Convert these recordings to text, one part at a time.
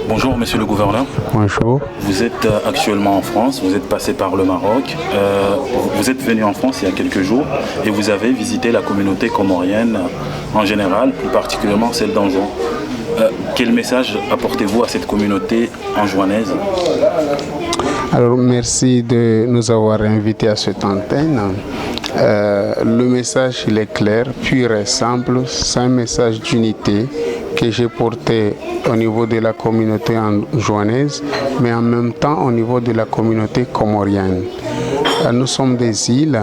Bonjour Monsieur le Gouverneur. Bonjour. Vous êtes actuellement en France, vous êtes passé par le Maroc, vous êtes venu en France il y a quelques jours et vous avez visité la communauté comorienne en général, plus particulièrement celle d'Anjouan. Quel message apportez-vous à cette communauté anjouanaise? Alors merci de nous avoir invités à cette antenne. Le message il est clair, pur et simple, c'est un message d'unité que j'ai porté au niveau de la communauté anjouanaise, mais en même temps au niveau de la communauté comorienne. Nous sommes des îles,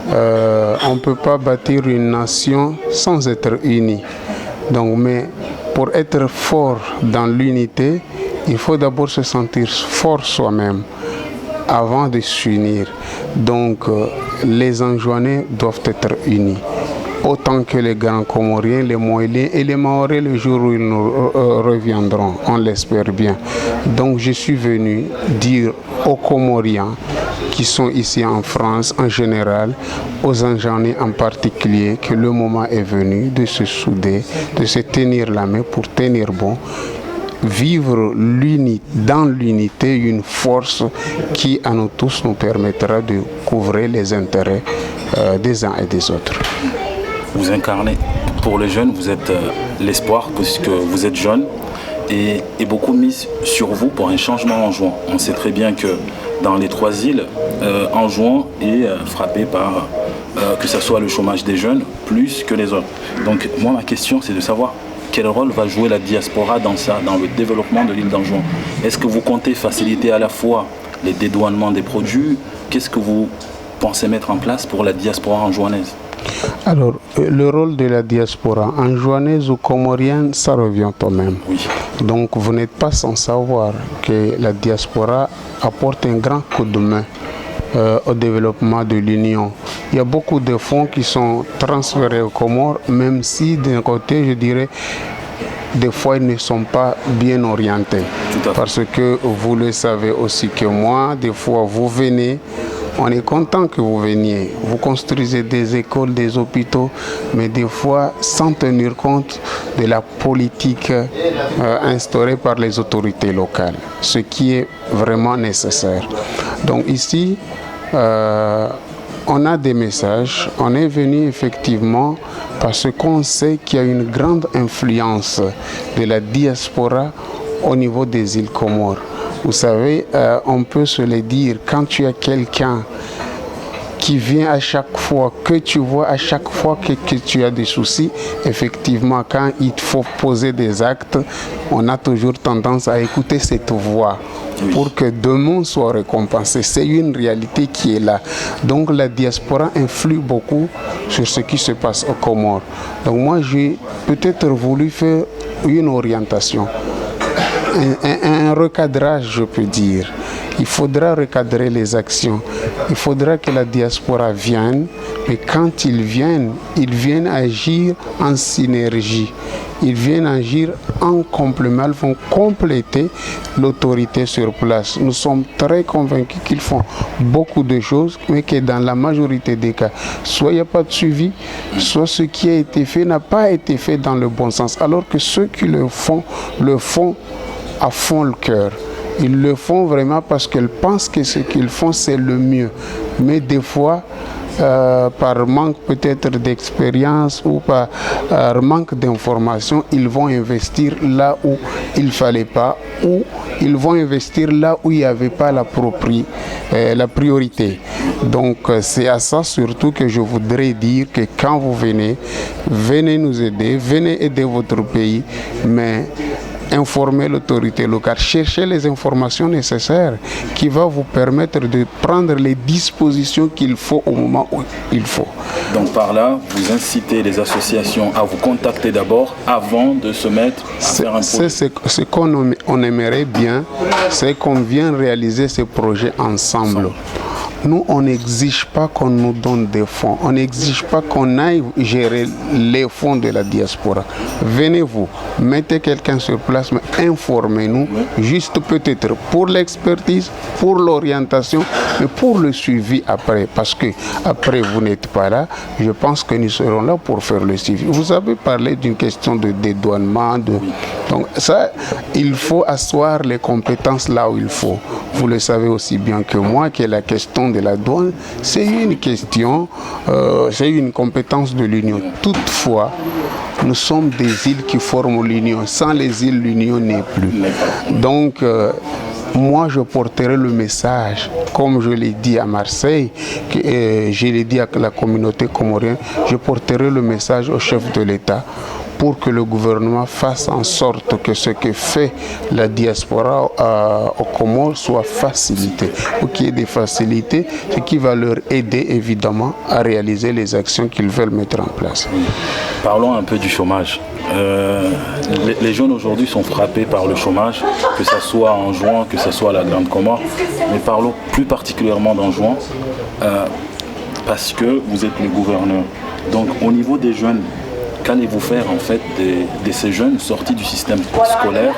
on ne peut pas bâtir une nation sans être unis. Donc, mais pour être fort dans l'unité, il faut d'abord se sentir fort soi-même avant de s'unir. Donc, les Anjouanais doivent être unis. Autant que les grands Comoriens, les Moëliens et les Mahorais le jour où ils nous reviendront, on l'espère bien. Donc je suis venu dire aux Comoriens qui sont ici en France en général, aux Anjouanais en particulier, que le moment est venu de se souder, de se tenir la main pour tenir bon, vivre dans l'unité une force qui à nous tous nous permettra de couvrir les intérêts des uns et des autres. Vous incarnez, pour les jeunes, vous êtes l'espoir puisque vous êtes jeune et beaucoup mis sur vous pour un changement en Anjouan. On sait très bien que dans les trois îles, Anjouan est frappé par que ce soit le chômage des jeunes plus que les autres. Donc moi ma question c'est de savoir quel rôle va jouer la diaspora dans ça, dans le développement de l'île d'Anjouan. Est-ce que vous comptez faciliter à la fois les dédouanements des produits? Qu'est-ce que vous pensez mettre en place pour la diaspora anjouanaise? Alors, le rôle de la diaspora anjouanaise ou comorienne, ça revient au même. Oui. Donc, vous n'êtes pas sans savoir que la diaspora apporte un grand coup de main au développement de l'Union. Il y a beaucoup de fonds qui sont transférés aux Comores, même si d'un côté, je dirais, des fois, ils ne sont pas bien orientés. Parce que vous le savez aussi que moi, des fois, vous venez, on est content que vous veniez. Vous construisez des écoles, des hôpitaux, mais des fois sans tenir compte de la politique instaurée par les autorités locales, ce qui est vraiment nécessaire. Donc ici, on a des messages. On est venu effectivement parce qu'on sait qu'il y a une grande influence de la diaspora au niveau des îles Comores. Vous savez, on peut se le dire, quand tu as quelqu'un qui vient à chaque fois, que tu vois à chaque fois que tu as des soucis, effectivement, quand il faut poser des actes, on a toujours tendance à écouter cette voix pour que demain soit récompensé. C'est une réalité qui est là. Donc la diaspora influe beaucoup sur ce qui se passe aux Comores. Donc moi, j'ai peut-être voulu faire une orientation. Un recadrage, je peux dire. Il faudra recadrer les actions. Il faudra que la diaspora vienne, mais quand ils viennent agir en synergie. Ils viennent agir en complément, ils vont compléter l'autorité sur place. Nous sommes très convaincus qu'ils font beaucoup de choses, mais que dans la majorité des cas, soit il n'y a pas de suivi, soit ce qui a été fait n'a pas été fait dans le bon sens. Alors que ceux qui le font à fond le cœur. Ils le font vraiment parce qu'ils pensent que ce qu'ils font, c'est le mieux. Mais des fois, par manque peut-être d'expérience ou par manque d'information, ils vont investir là où il ne fallait pas, ou ils vont investir là où il n'y avait pas la priorité. Donc c'est à ça surtout que je voudrais dire que quand vous venez nous aider, venez aider votre pays, mais informer l'autorité locale, chercher les informations nécessaires qui vont vous permettre de prendre les dispositions qu'il faut au moment où il faut. Donc par là, vous incitez les associations à vous contacter d'abord avant de se mettre à faire un projet. Ce qu'on aimerait bien, c'est qu'on vienne réaliser ces projets ensemble. Nous, on n'exige pas qu'on nous donne des fonds. On n'exige pas qu'on aille gérer les fonds de la diaspora. Venez-vous, mettez quelqu'un sur place, mais informez-nous, juste peut-être pour l'expertise, pour l'orientation, mais pour le suivi après. Parce que après, vous n'êtes pas là. Je pense que nous serons là pour faire le suivi. Vous avez parlé d'une question de dédouanement. Donc ça, il faut asseoir les compétences là où il faut. Vous le savez aussi bien que moi que la question de la douane, c'est une question, c'est une compétence de l'Union. Toutefois, nous sommes des îles qui forment l'Union. Sans les îles, l'Union n'est plus. Donc, moi, je porterai le message, comme je l'ai dit à Marseille, je l'ai dit à la communauté comorienne, je porterai le message au chef de l'État pour que le gouvernement fasse en sorte que ce que fait la diaspora aux Comores soit facilité. Pour qu'il y ait des facilités, ce qui va leur aider évidemment à réaliser les actions qu'ils veulent mettre en place. Parlons un peu du chômage. Les jeunes aujourd'hui sont frappés par le chômage, que ce soit en Juin, que ce soit à la Grande Comore. Mais parlons plus particulièrement d'en Juin, parce que vous êtes le gouverneur. Donc au niveau des jeunes, qu'allez-vous faire en fait de ces jeunes sortis du système scolaire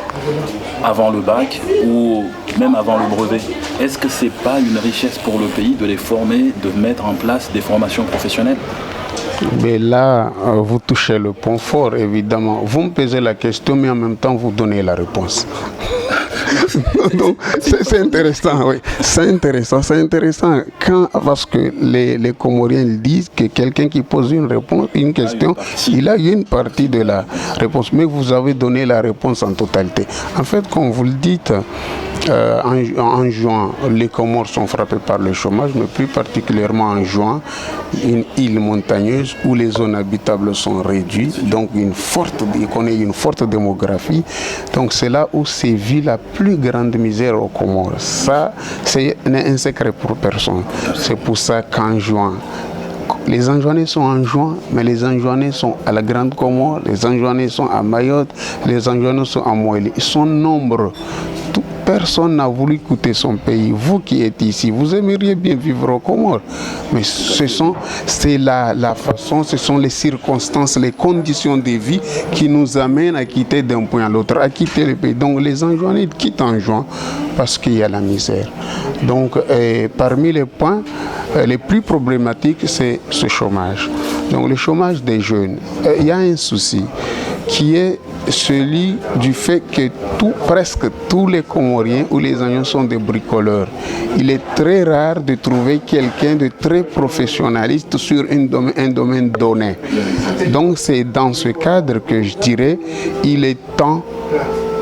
avant le bac ou même avant le brevet? Est-ce que ce n'est pas une richesse pour le pays de les former, de mettre en place des formations professionnelles? Mais là, vous touchez le point fort, évidemment. Vous me posez la question, mais en même temps, vous donnez la réponse. Donc, c'est intéressant, oui. C'est intéressant parce que les Comoriens disent que quelqu'un qui pose une question, il a une partie de la réponse. Mais vous avez donné la réponse en totalité. En fait, comme vous le dites, en juin, les Comores sont frappés par le chômage, mais plus particulièrement en juin, une île montagneuse où les zones habitables sont réduites, donc il connaît une forte démographie. Donc c'est là où sévit la plus grande misère aux Comores. Ça, c'est un secret pour personne. C'est pour ça qu'en juin, les Anjouanais sont en juin, mais les Anjouanais sont à la Grande Comore, les Anjouanais sont à Mayotte, les Anjouanais sont à Moëli. Ils sont nombreux. Personne n'a voulu quitter son pays. Vous qui êtes ici, vous aimeriez bien vivre aux Comores. Mais c'est la façon, ce sont les circonstances, les conditions de vie qui nous amènent à quitter d'un point à l'autre, à quitter le pays. Donc les Anjouanais quittent en juin parce qu'il y a la misère. Donc parmi les points les plus problématiques, c'est ce chômage. Donc le chômage des jeunes. Il y a un souci qui est celui du fait que presque tous les Comoriens ou les Anjouans sont des bricoleurs. Il est très rare de trouver quelqu'un de très professionnaliste sur un domaine donné. Donc c'est dans ce cadre que je dirais il est temps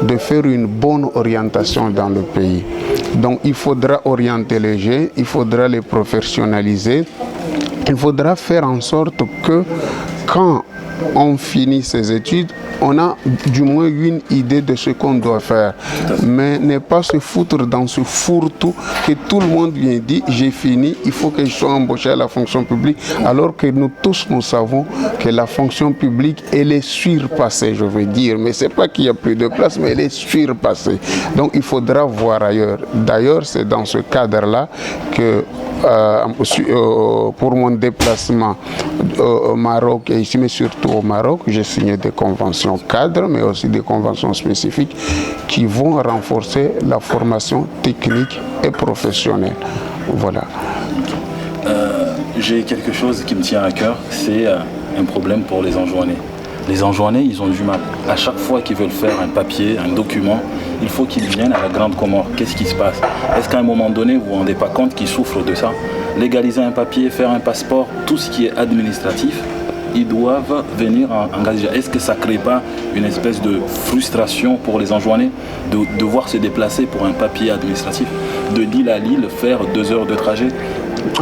de faire une bonne orientation dans le pays. Donc il faudra orienter les jeunes, il faudra les professionnaliser, il faudra faire en sorte que quand on finit ses études, on a du moins une idée de ce qu'on doit faire. Mais ne pas se foutre dans ce fourre-tout que tout le monde vient dire, j'ai fini, il faut que je sois embauché à la fonction publique, alors que nous tous, nous savons que la fonction publique, elle est surpassée, je veux dire. Mais ce n'est pas qu'il n'y a plus de place, mais elle est surpassée. Donc il faudra voir ailleurs. D'ailleurs, c'est dans ce cadre-là que pour mon déplacement au Maroc et ici, mais surtout au Maroc, j'ai signé des conventions cadres, mais aussi des conventions spécifiques qui vont renforcer la formation technique et professionnelle. Voilà. J'ai quelque chose qui me tient à cœur, c'est un problème pour les Anjouanais. Les Anjouanais, ils ont du mal. À chaque fois qu'ils veulent faire un papier, un document, il faut qu'ils viennent à la Grande Comore. Qu'est-ce qui se passe? Est-ce qu'à un moment donné, vous ne vous rendez pas compte qu'ils souffrent de ça? Légaliser un papier, faire un passeport, tout ce qui est administratif, ils doivent venir en Gaziya. Est-ce que ça ne crée pas une espèce de frustration pour les Anjouanais de devoir se déplacer pour un papier administratif, de Lille à Lille, faire 2 heures de trajet?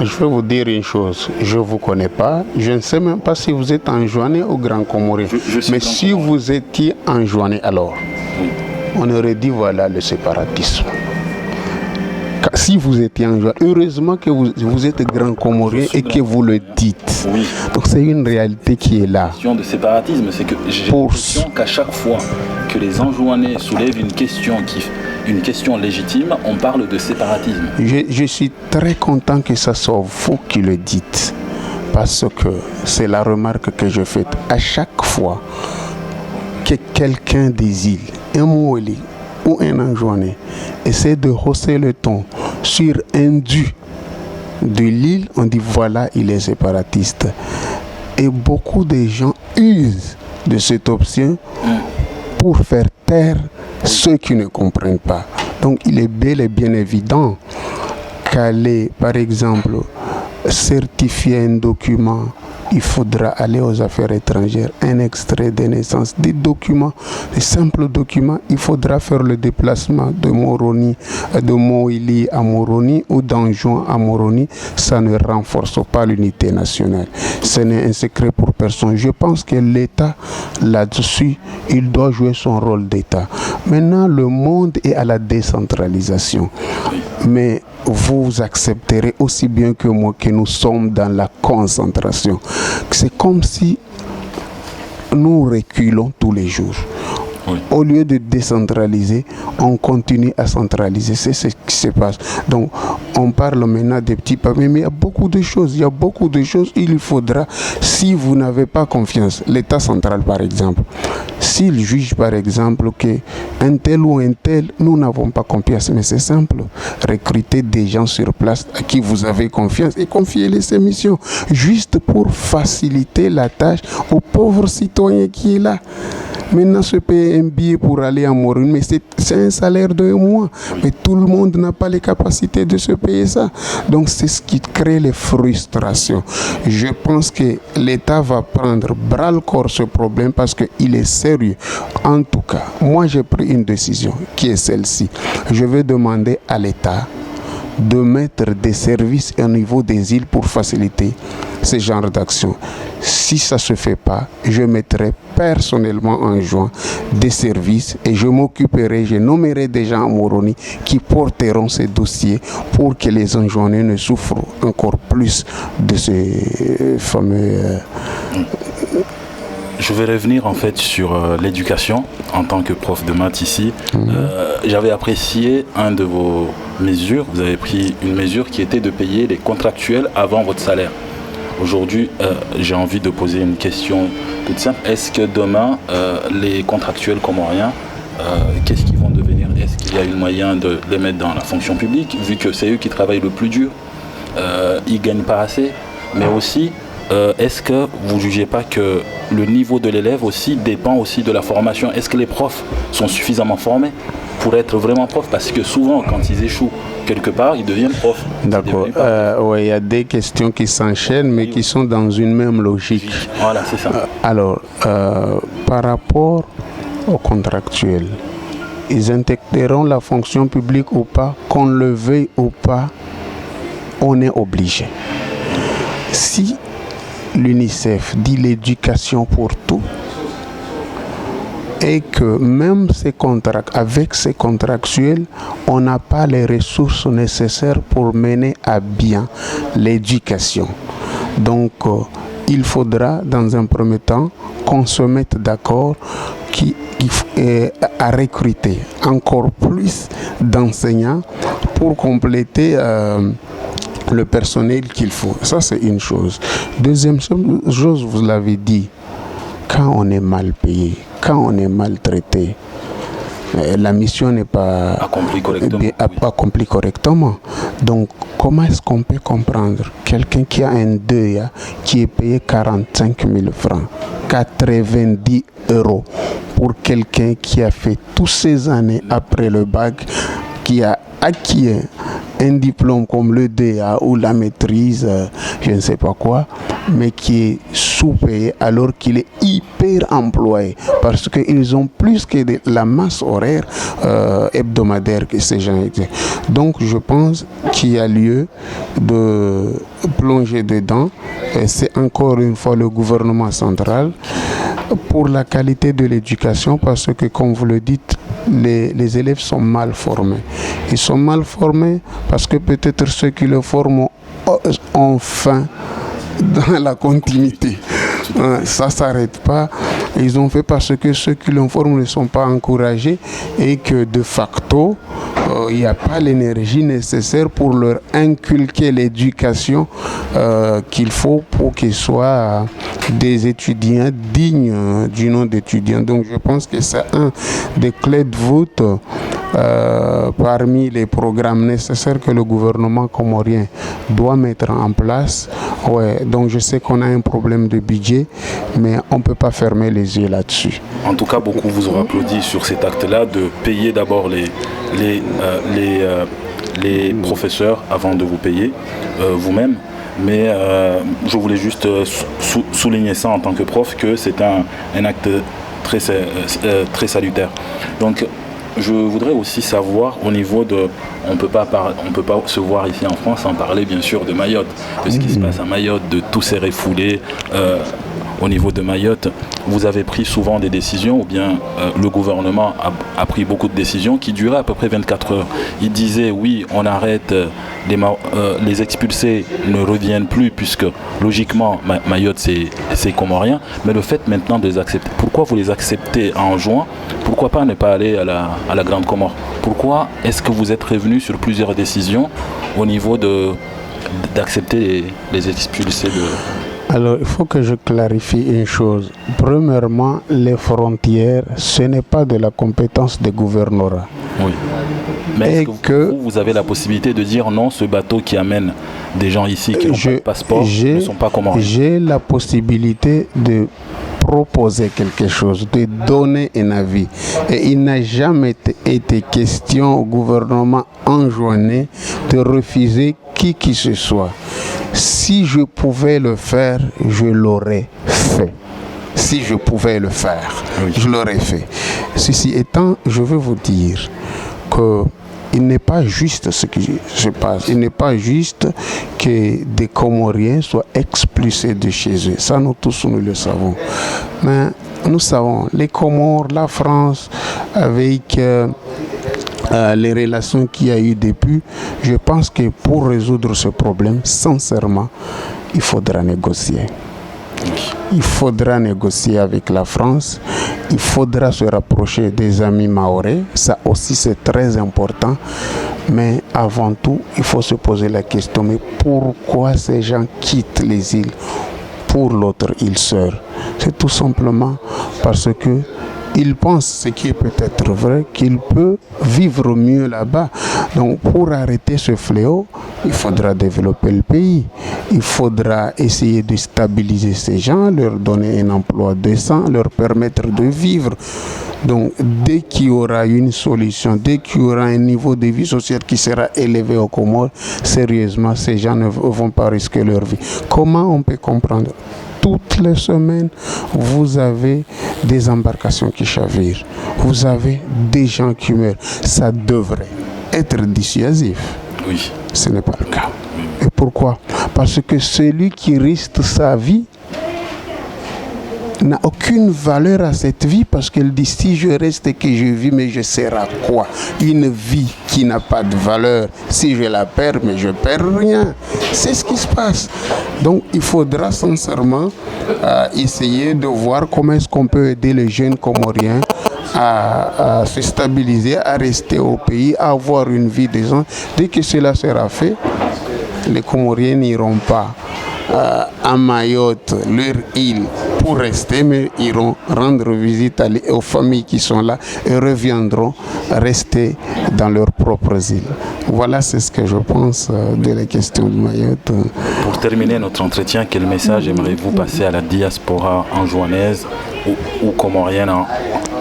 Je vais vous dire une chose, je ne vous connais pas, je ne sais même pas si vous êtes Anjouanais ou Grand Comorien. Mais si vous étiez Anjouanais alors, oui, on aurait dit voilà le séparatisme. Si vous étiez Anjouanais, heureusement que vous êtes Grand Comorien et que vous le dites. Oui. Donc c'est une réalité qui est là. La question de séparatisme, c'est que j'ai l'impression qu'à chaque fois que les Anjouanais soulèvent une question une question légitime, on parle de séparatisme. Je suis très content que ce soit vous qui le dites, parce que c'est la remarque que je fais à chaque fois que quelqu'un des îles, un Moueli ou un Anjouanais, essaie de hausser le ton sur un dû de l'île, on dit voilà, il est séparatiste. Et beaucoup de gens usent de cette option pour faire taire ceux qui ne comprennent pas. Donc il est bel et bien évident qu'aller, par exemple, certifier un document, il faudra aller aux affaires étrangères, un extrait de naissance, des documents, des simples documents. Il faudra faire le déplacement de Moroni, de Moïli à Moroni ou d'Anjouan à Moroni. Ça ne renforce pas l'unité nationale. Ce n'est un secret pour personne. Je pense que l'État, là-dessus, il doit jouer son rôle d'État. Maintenant, le monde est à la décentralisation. Mais vous accepterez aussi bien que moi que nous sommes dans la concentration. C'est comme si nous reculons tous les jours. Oui. Au lieu de décentraliser, on continue à centraliser. C'est ce qui se passe. Donc, on parle maintenant des petits papiers, mais il y a beaucoup de choses. Il faudra, si vous n'avez pas confiance, l'État central par exemple, s'il juge par exemple qu'un tel ou un tel, nous n'avons pas confiance, mais c'est simple. Recrutez des gens sur place à qui vous avez confiance et confiez-les ces missions, juste pour faciliter la tâche au pauvre citoyen qui est là. Maintenant, se payer un billet pour aller à Moroni, mais c'est un salaire de mois. Mais tout le monde n'a pas les capacités de se payer ça. Donc, c'est ce qui crée les frustrations. Je pense que l'État va prendre bras-le-corps ce problème parce qu'il est sérieux. En tout cas, moi, j'ai pris une décision qui est celle-ci. Je vais demander à l'État de mettre des services au niveau des îles pour faciliter ce genre d'action. Si ça ne se fait pas, je mettrai personnellement en juin des services et je nommerai des gens à Moroni qui porteront ces dossiers pour que les Anjouanais ne souffrent encore plus de ces fameux... Je vais revenir en fait sur l'éducation en tant que prof de maths ici. J'avais apprécié un de vos mesures. Vous avez pris une mesure qui était de payer les contractuels avant votre salaire. Aujourd'hui, j'ai envie de poser une question toute simple. Est-ce que demain, les contractuels comoriens, qu'est-ce qu'ils vont devenir? Est-ce qu'il y a un moyen de les mettre dans la fonction publique, vu que c'est eux qui travaillent le plus dur? Ils ne gagnent pas assez, mais aussi... est-ce que vous ne jugez pas que le niveau de l'élève aussi dépend aussi de la formation? Est-ce que les profs sont suffisamment formés pour être vraiment profs? Parce que souvent, quand ils échouent quelque part, ils deviennent profs. D'accord. Il y a des questions qui s'enchaînent, mais qui sont dans une même logique. Voilà, c'est ça. Alors, par rapport aux contractuels, ils intégreront la fonction publique ou pas, qu'on le veuille ou pas, on est obligé. Si l'UNICEF dit l'éducation pour tout et que même avec ces contractuels, on n'a pas les ressources nécessaires pour mener à bien l'éducation. Donc, il faudra dans un premier temps qu'on se mette d'accord à recruter encore plus d'enseignants pour compléter le personnel qu'il faut. Ça, c'est une chose. Deuxième chose, vous l'avez dit, quand on est mal payé, quand on est maltraité, la mission n'est pas accomplie correctement. Donc, comment est-ce qu'on peut comprendre quelqu'un qui a un deuil, qui est payé 45 000 francs, 90 € pour quelqu'un qui a fait toutes ces années après le bac, qui a acquis un diplôme comme le DA ou la maîtrise, je ne sais pas quoi, mais qui est sous-payé alors qu'il est hyper employé parce qu'ils ont plus que la masse horaire hebdomadaire que ces gens étaient. Donc je pense qu'il y a lieu de plonger dedans. Et c'est encore une fois le gouvernement central pour la qualité de l'éducation parce que, comme vous le dites, les élèves sont mal formés. Ils sont mal formés parce que peut-être ceux qui le forment ont faim dans la continuité. Ça ne s'arrête pas. Ils ont fait parce que ceux qui l'ont formé ne sont pas encouragés et que de facto, il n'y a pas l'énergie nécessaire pour leur inculquer l'éducation qu'il faut pour qu'ils soient des étudiants dignes du nom d'étudiants. Donc je pense que c'est un des clés de voûte parmi les programmes nécessaires que le gouvernement comorien doit mettre en place. Ouais, donc je sais qu'on a un problème de budget, mais on ne peut pas fermer les yeux là-dessus. En tout cas, beaucoup vous auront applaudi sur cet acte-là de payer d'abord les professeurs avant de vous payer vous-même. Mais je voulais juste souligner ça en tant que prof, que c'est un acte très salutaire. Donc, je voudrais aussi savoir au niveau de... On ne peut pas se voir ici en France sans parler bien sûr de Mayotte, de ce qui se passe à Mayotte, de tous ces refoulés au niveau de Mayotte. Vous avez pris souvent des décisions, ou bien le gouvernement a pris beaucoup de décisions qui duraient à peu près 24 heures. Il disait oui, on arrête, les expulsés ne reviennent plus puisque logiquement Mayotte c'est comorien, mais le fait maintenant de les accepter, pourquoi vous les acceptez en juin? Pourquoi pas ne pas aller à la Grande Comore? Pourquoi est-ce que vous êtes revenu sur plusieurs décisions au niveau d'accepter les expulsés Alors, il faut que je clarifie une chose. Premièrement, les frontières, ce n'est pas de la compétence des gouvernorats. Oui. Mais est-ce que vous avez la possibilité de dire non, ce bateau qui amène des gens ici qui n'ont pas de passeport ne sont pas comoriens? J'ai la possibilité de proposer quelque chose, de donner un avis. Et il n'a jamais été question au gouvernement enjoint de refuser qui que ce soit. Si je pouvais le faire, je l'aurais fait. Si je pouvais le faire, je l'aurais fait. Ceci étant, je veux vous dire que il n'est pas juste ce qui se passe. Il n'est pas juste que des Comoriens soient expulsés de chez eux. Ça, nous tous, nous le savons. Mais nous savons, les Comores, la France, avec les relations qu'il y a eu depuis, je pense que pour résoudre ce problème, sincèrement, il faudra négocier. Il faudra négocier avec la France, il faudra se rapprocher des amis mahorais, ça aussi c'est très important, mais avant tout, il faut se poser la question, mais pourquoi ces gens quittent les îles pour l'autre île sœur? C'est tout simplement parce que il pense, ce qui est peut-être vrai, qu'il peut vivre mieux là-bas. Donc pour arrêter ce fléau, il faudra développer le pays. Il faudra essayer de stabiliser ces gens, leur donner un emploi décent, leur permettre de vivre. Donc dès qu'il y aura une solution, dès qu'il y aura un niveau de vie sociale qui sera élevé aux Comores, sérieusement, ces gens ne vont pas risquer leur vie. Comment on peut comprendre? Toutes les semaines, vous avez des embarcations qui chavirent. Vous avez des gens qui meurent. Ça devrait être dissuasif. Oui. Ce n'est pas le cas. Et pourquoi? Parce que celui qui risque sa vie n'a aucune valeur à cette vie, parce qu'elle dit si je reste et que je vis, mais je sers à quoi? Une vie qui n'a pas de valeur, si je la perds, mais je perds rien. C'est ce qui se passe. Donc il faudra sincèrement essayer de voir comment est-ce qu'on peut aider les jeunes Comoriens à se stabiliser, à rester au pays, à avoir une vie décente. Dès que cela sera fait, les Comoriens n'iront pas à Mayotte, leur île, pour rester, mais iront rendre visite aux familles qui sont là et reviendront rester dans leurs propres îles. Voilà, c'est ce que je pense de la question de Mayotte. Pour terminer notre entretien, quel message aimeriez-vous passer à la diaspora anjouanaise ou comorienne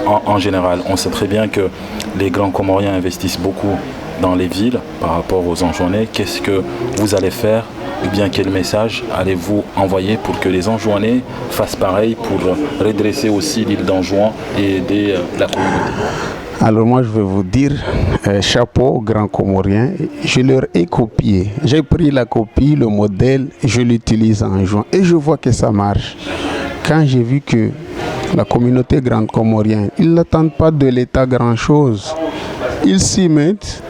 en général? On sait très bien que les grands Comoriens investissent beaucoup dans les villes par rapport aux Anjouanais. Qu'est-ce que vous allez faire, ou bien quel message allez-vous envoyer pour que les Anjouanais fassent pareil, pour redresser aussi l'île d'Anjouan et aider la communauté? Alors moi je vais vous dire, chapeau aux grands Comoriens, je leur ai copié. J'ai pris la copie, le modèle, je l'utilise en juin et je vois que ça marche. Quand j'ai vu que la communauté grande comorienne, ils n'attendent pas de l'État grand-chose. Ils s'y mettent.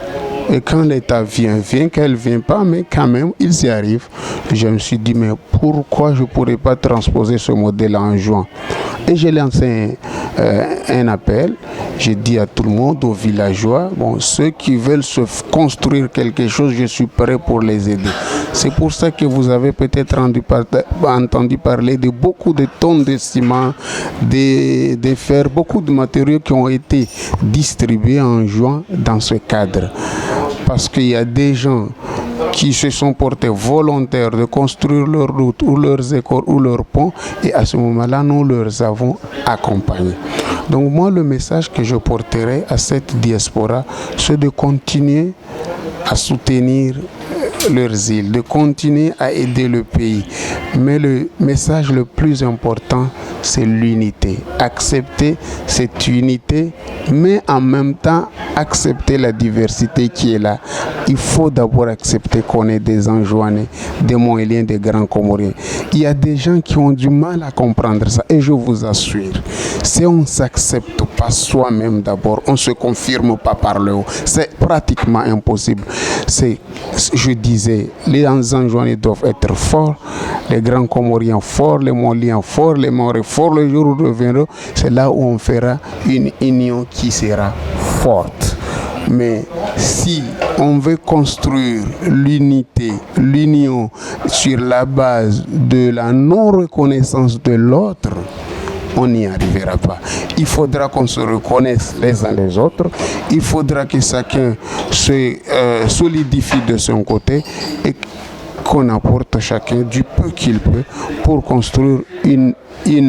Et quand l'État vient qu'elle ne vient pas, mais quand même, ils y arrivent. je me suis dit, mais pourquoi je ne pourrais pas transposer ce modèle en juin? Et j'ai lancé un appel. J'ai dit à tout le monde, aux villageois, bon, ceux qui veulent se construire quelque chose, je suis prêt pour les aider. C'est pour ça que vous avez peut-être entendu parler de beaucoup de tonnes de ciment, de fer, beaucoup de matériaux qui ont été distribués en juin dans ce cadre. Parce qu'il y a des gens qui se sont portés volontaires de construire leurs routes ou leurs écoles ou leurs ponts, et à ce moment-là, nous leur avons accompagnés. Donc moi, le message que je porterai à cette diaspora, c'est de continuer à soutenir leurs îles, de continuer à aider le pays. Mais le message le plus important, c'est l'unité. Accepter cette unité, mais en même temps accepter la diversité qui est là. Il faut d'abord accepter qu'on est des Anjouanais, des Moéliens, des Grands Comoriens. Il y a des gens qui ont du mal à comprendre ça, et je vous assure, si on ne s'accepte pas soi-même d'abord, on ne se confirme pas par le haut. C'est pratiquement impossible. Je disais, les Anjouanais doivent être forts, les Grands Comoriens forts, les Moliens forts, les Maoris forts. Le jour où nous reviendrons, c'est là où on fera une union qui sera forte. Mais si on veut construire l'unité, l'union sur la base de la non-reconnaissance de l'autre, on n'y arrivera pas. Il faudra qu'on se reconnaisse les uns les autres. Il faudra que chacun se solidifie de son côté et qu'on apporte chacun du peu qu'il peut pour construire une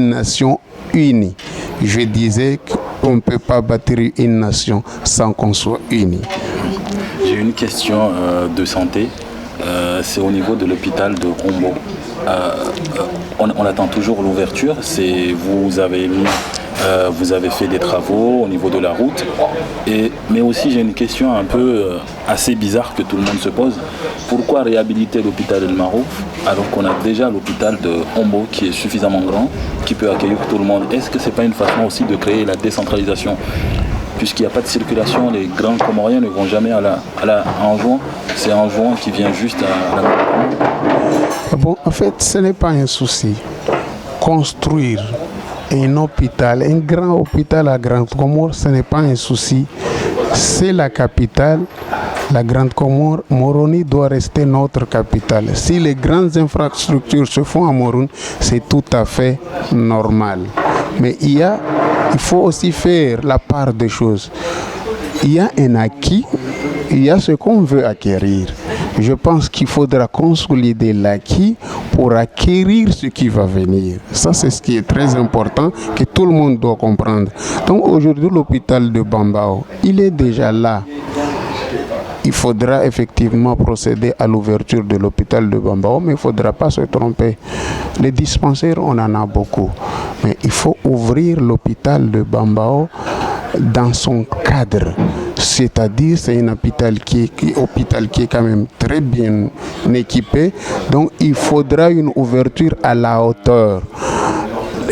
nation unie. Je disais qu'on ne peut pas bâtir une nation sans qu'on soit unis. J'ai une question de santé. C'est au niveau de l'hôpital de Rombo. On attend toujours l'ouverture. Vous avez fait des travaux au niveau de la route. Mais aussi, j'ai une question un peu assez bizarre que tout le monde se pose. Pourquoi réhabiliter l'hôpital El Marouf alors qu'on a déjà l'hôpital de Rombo qui est suffisamment grand, qui peut accueillir tout le monde? Est-ce que ce n'est pas une façon aussi de créer la décentralisation? Puisqu'il n'y a pas de circulation, les Grands Comoriens ne vont jamais en juin. C'est en juin qui vient juste à la... Bon, en fait, ce n'est pas un souci. Construire un hôpital, un grand hôpital à Grande Comore, ce n'est pas un souci. C'est la capitale. La Grande Comore, Moroni doit rester notre capitale. Si les grandes infrastructures se font à Moroni, c'est tout à fait normal. Mais il faut aussi faire la part des choses. Il y a un acquis, il y a ce qu'on veut acquérir. Je pense qu'il faudra consolider l'acquis pour acquérir ce qui va venir. Ça, c'est ce qui est très important, que tout le monde doit comprendre. Donc aujourd'hui, l'hôpital de Bambao, il est déjà là. Il faudra effectivement procéder à l'ouverture de l'hôpital de Bambao, mais il ne faudra pas se tromper. Les dispensaires, on en a beaucoup. Mais il faut ouvrir l'hôpital de Bambao dans son cadre. C'est-à-dire, c'est un hôpital qui est quand même très bien équipé. Donc, il faudra une ouverture à la hauteur.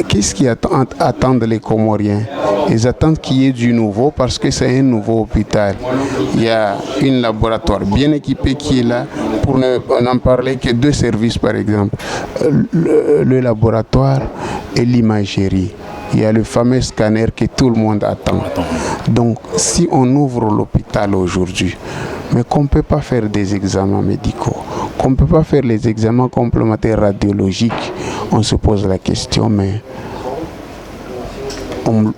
Qu'est-ce qui attendent les Comoriens? Ils attendent qu'il y ait du nouveau parce que c'est un nouveau hôpital. Il y a un laboratoire bien équipé qui est là. Pour n'en parler que 2 services, par exemple. Le laboratoire et l'imagerie. Il y a le fameux scanner que tout le monde attend. Donc, si on ouvre l'hôpital aujourd'hui, mais qu'on ne peut pas faire des examens médicaux, qu'on ne peut pas faire les examens complémentaires radiologiques, on se pose la question, mais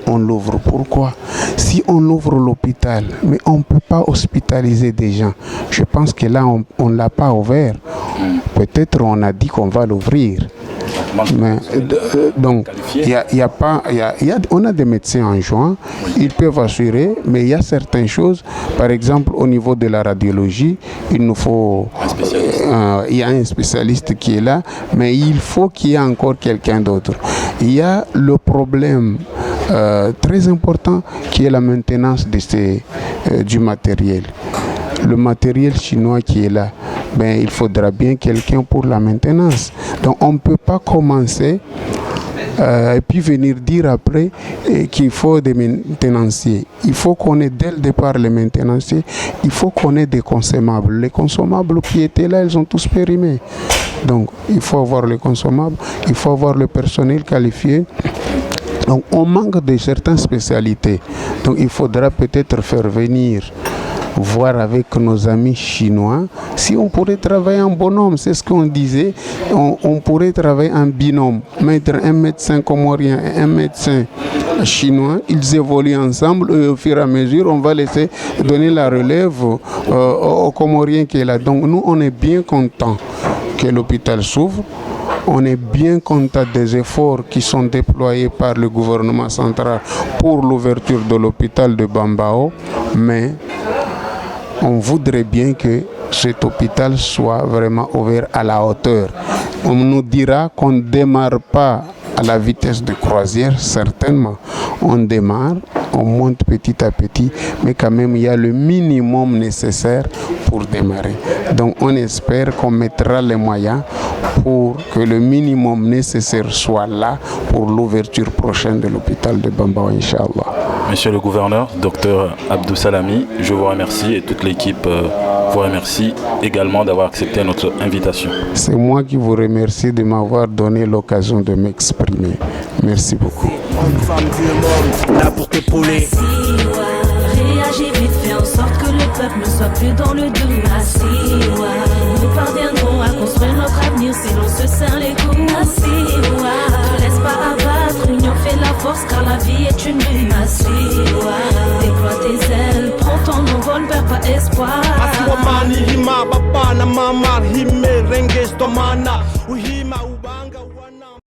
on l'ouvre pourquoi? Si on ouvre l'hôpital, mais on ne peut pas hospitaliser des gens, je pense que là, on ne l'a pas ouvert. Peut-être on a dit qu'on va l'ouvrir. Mais, donc, on a des médecins en juin, ils peuvent assurer, mais il y a certaines choses, par exemple au niveau de la radiologie, il nous faut, il y a un spécialiste qui est là, mais il faut qu'il y ait encore quelqu'un d'autre. Il y a le problème très important qui est la maintenance du matériel. Le matériel chinois qui est là, il faudra bien quelqu'un pour la maintenance. Donc on ne peut pas commencer Et puis venir dire après qu'il faut des maintenanciers. Il faut qu'on ait dès le départ les maintenanciers, il faut qu'on ait des consommables. Les consommables qui étaient là, ils ont tous périmé. Donc il faut avoir les consommables, il faut avoir le personnel qualifié. Donc on manque de certaines spécialités. Donc il faudra peut-être faire venir, voir avec nos amis chinois si on pourrait travailler en bonhomme. C'est ce qu'on disait, on pourrait travailler en binôme, mettre un médecin comorien et un médecin chinois, ils évoluent ensemble et au fur et à mesure on va laisser donner la relève au comorien qui est là. Donc nous on est bien contents que l'hôpital s'ouvre. On est bien content des efforts qui sont déployés par le gouvernement central pour l'ouverture de l'hôpital de Bambao, mais on voudrait bien que cet hôpital soit vraiment ouvert à la hauteur. On nous dira qu'on ne démarre pas à la vitesse de croisière, certainement. On démarre, on monte petit à petit, mais quand même il y a le minimum nécessaire pour démarrer. Donc on espère qu'on mettra les moyens pour que le minimum nécessaire soit là pour l'ouverture prochaine de l'hôpital de Bambao, Inch'Allah. Monsieur le gouverneur, docteur Abdou Salami, je vous remercie et toute l'équipe vous remercie également d'avoir accepté notre invitation. C'est moi qui vous remercie de m'avoir donné l'occasion de m'exprimer. Merci beaucoup. Là pour t'épauler. Réagis vite, fais en sorte que le peuple ne soit plus dans le doute. Nous parviendrons à construire notre avenir si l'on se serre les coudes. Ne laisse pas abattre, l'union fait la force car la vie est une lutte. Déploie tes ailes, prends ton envol, perds pas espoir. Aswamani hima baba na mama hime renges domana uhima